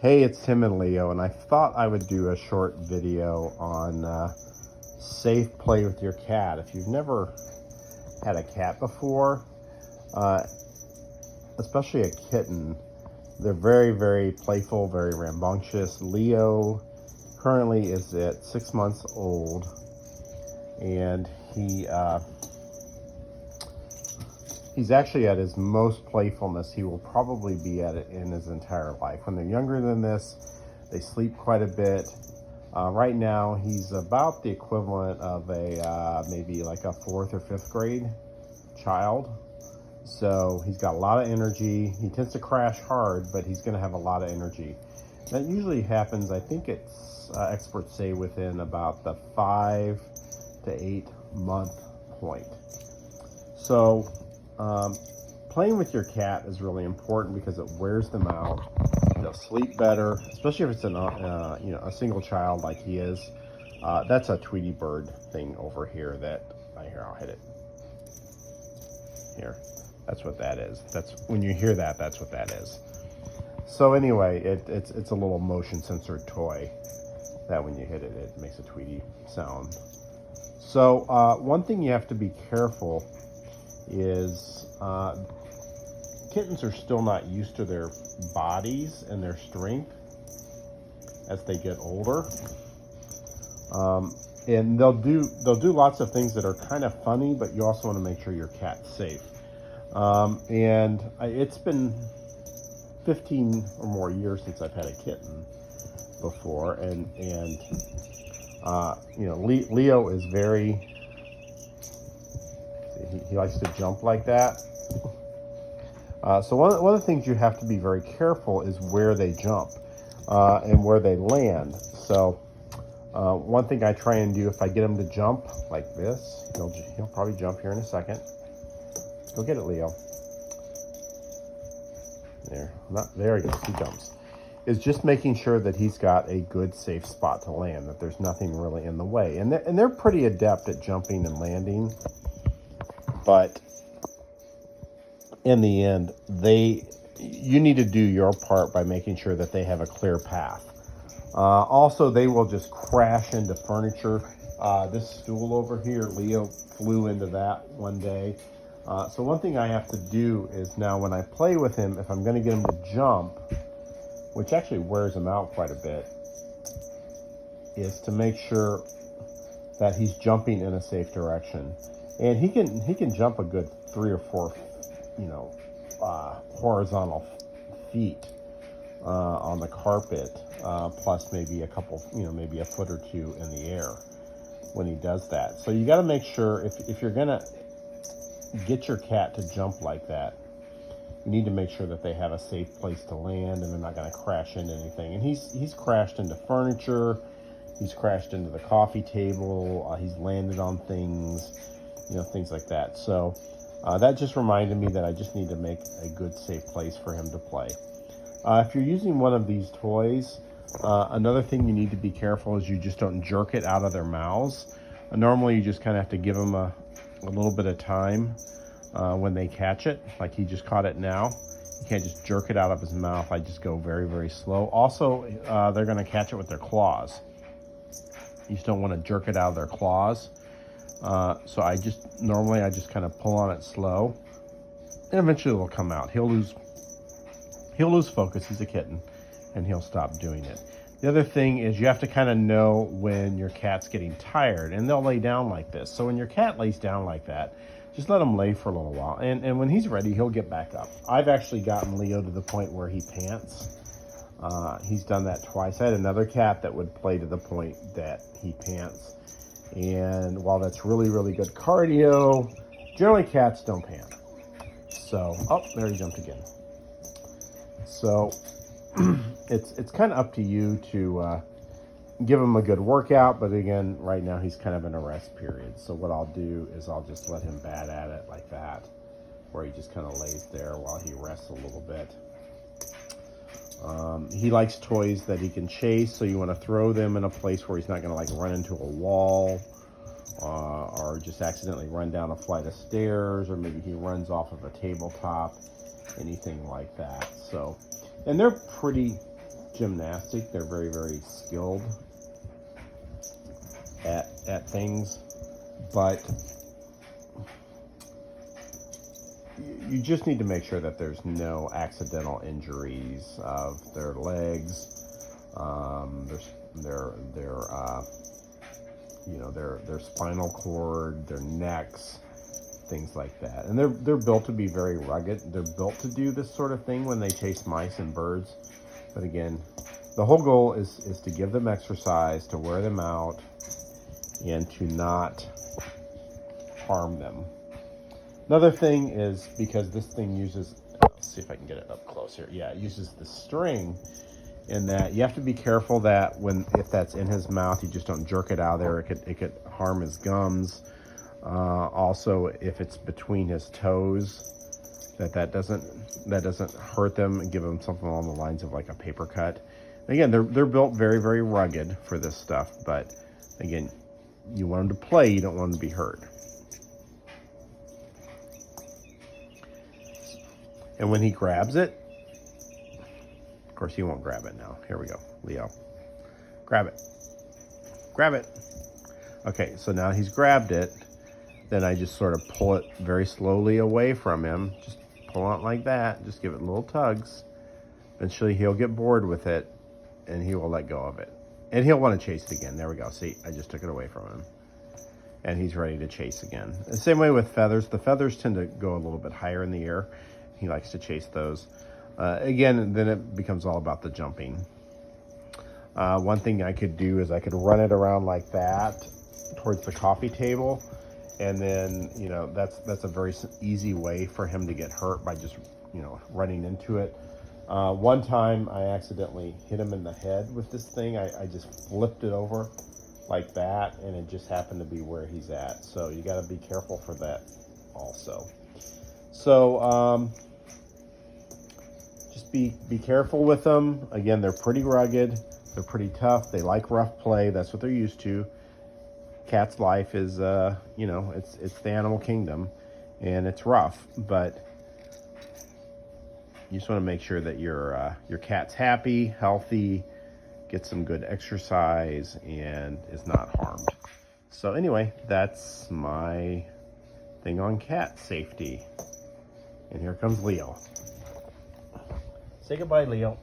Hey, it's Tim and Leo, and I thought I would do a short video on safe play with your cat. If you've never had a cat before, uh, especially a kitten, they're very, very playful, very rambunctious. Leo currently is at 6 months old, and he's actually at his most playfulness he will probably be at it in his entire life. When they're younger than this, they sleep quite a bit. Right now, he's about the equivalent of a maybe like a 4th or 5th grade child. So he's got a lot of energy. He tends to crash hard, but he's going to have a lot of energy. That usually happens, I think it's experts say, within about the 5 to 8 month point. So playing with your cat is really important because it wears them out. They'll sleep better, especially if it's a single child like he is. That's a Tweety bird thing over here that I'll hit it. Here, that's what that is. That's when you hear that, that's what that is. So anyway, it's a little motion censored toy that when you hit it, it makes a Tweety sound. So one thing you have to be careful is kittens are still not used to their bodies and their strength as they get older, and they'll do lots of things that are kind of funny, but you also want to make sure your cat's safe. It's been 15 or more years since I've had a kitten before, and Leo is very, he likes to jump like that. So one of the things you have to be very careful is where they jump and where they land. So one thing I try and do, if I get him to jump like this, he'll probably jump here in a second. Go get it, Leo. There he goes, he jumps. Is just making sure that he's got a good safe spot to land, that there's nothing really in the way. And they're pretty adept at jumping and landing, but in the end, you need to do your part by making sure that they have a clear path. Also, they will just crash into furniture. This stool over here, Leo flew into that one day. So one thing I have to do is now when I play with him, if I'm going to get him to jump, which actually wears him out quite a bit, is to make sure that he's jumping in a safe direction. And he can jump a good 3 or 4 horizontal feet on the carpet, plus maybe a couple, maybe a foot or 2 in the air when he does that. So you got to make sure if you're gonna get your cat to jump like that, you need to make sure that they have a safe place to land and they're not going to crash into anything. And he's crashed into furniture, he's crashed into the coffee table, he's landed on things, things like that. So that just reminded me that I just need to make a good safe place for him to play. If you're using one of these toys, another thing you need to be careful is you just don't jerk it out of their mouths. Normally you just kind of have to give them a little bit of time when they catch it, like he just caught it now. You can't just jerk it out of his mouth. I just go very, very slow. Also, they're going to catch it with their claws. You just don't want to jerk it out of their claws. So I just kind of pull on it slow, and eventually it'll come out. He'll lose focus. He's a kitten, and he'll stop doing it. The other thing is you have to kind of know when your cat's getting tired, and they'll lay down like this. So when your cat lays down like that, just let him lay for a little while. And when he's ready, he'll get back up. I've actually gotten Leo to the point where he pants. He's done that twice. I had another cat that would play to the point that he pants. And while that's really, really good cardio, generally cats don't pant. So, there he jumped again. So it's kind of up to you to give him a good workout, but again, right now he's kind of in a rest period. So what I'll do is I'll just let him bat at it like that, where he just kind of lays there while he rests a little bit. He likes toys that he can chase, so you want to throw them in a place where he's not going to like run into a wall or just accidentally run down a flight of stairs, or maybe he runs off of a tabletop, anything like that. So, and they're pretty gymnastic. They're very, very skilled at things, but you just need to make sure that there's no accidental injuries of their legs, their spinal cord, their necks, things like that. And they're built to be very rugged. They're built to do this sort of thing when they chase mice and birds. But again, the whole goal is to give them exercise, to wear them out, and to not harm them. Another thing is, because this thing uses, let's see if I can get it up close here. Yeah, it uses the string, in that you have to be careful that if that's in his mouth, you just don't jerk it out of there. It could harm his gums. Also, if it's between his toes, that doesn't hurt them and give them something along the lines of like a paper cut. Again, they're built very, very rugged for this stuff, but again, you want them to play, you don't want them to be hurt. And when he grabs it, of course he won't grab it now. Here we go, Leo. Grab it. Grab it. Okay, so now he's grabbed it. Then I just sort of pull it very slowly away from him. Just pull it like that. Just give it little tugs. Eventually he'll get bored with it and he will let go of it. And he'll want to chase it again. There we go. See, I just took it away from him. And he's ready to chase again. The same way with feathers. The feathers tend to go a little bit higher in the air. He likes to chase those. Again, then it becomes all about the jumping. One thing I could do is I could run it around like that towards the coffee table. And then, that's a very easy way for him to get hurt, by just, running into it. One time I accidentally hit him in the head with this thing. I just flipped it over like that, and it just happened to be where he's at. So you got to be careful for that also. So just be careful with them. Again, they're pretty rugged. They're pretty tough. They like rough play. That's what they're used to. Cat's life is, it's the animal kingdom, and it's rough, but you just want to make sure that your cat's happy, healthy, gets some good exercise, and is not harmed. So anyway, that's my thing on cat safety. And here comes Leo. Say goodbye, Leo.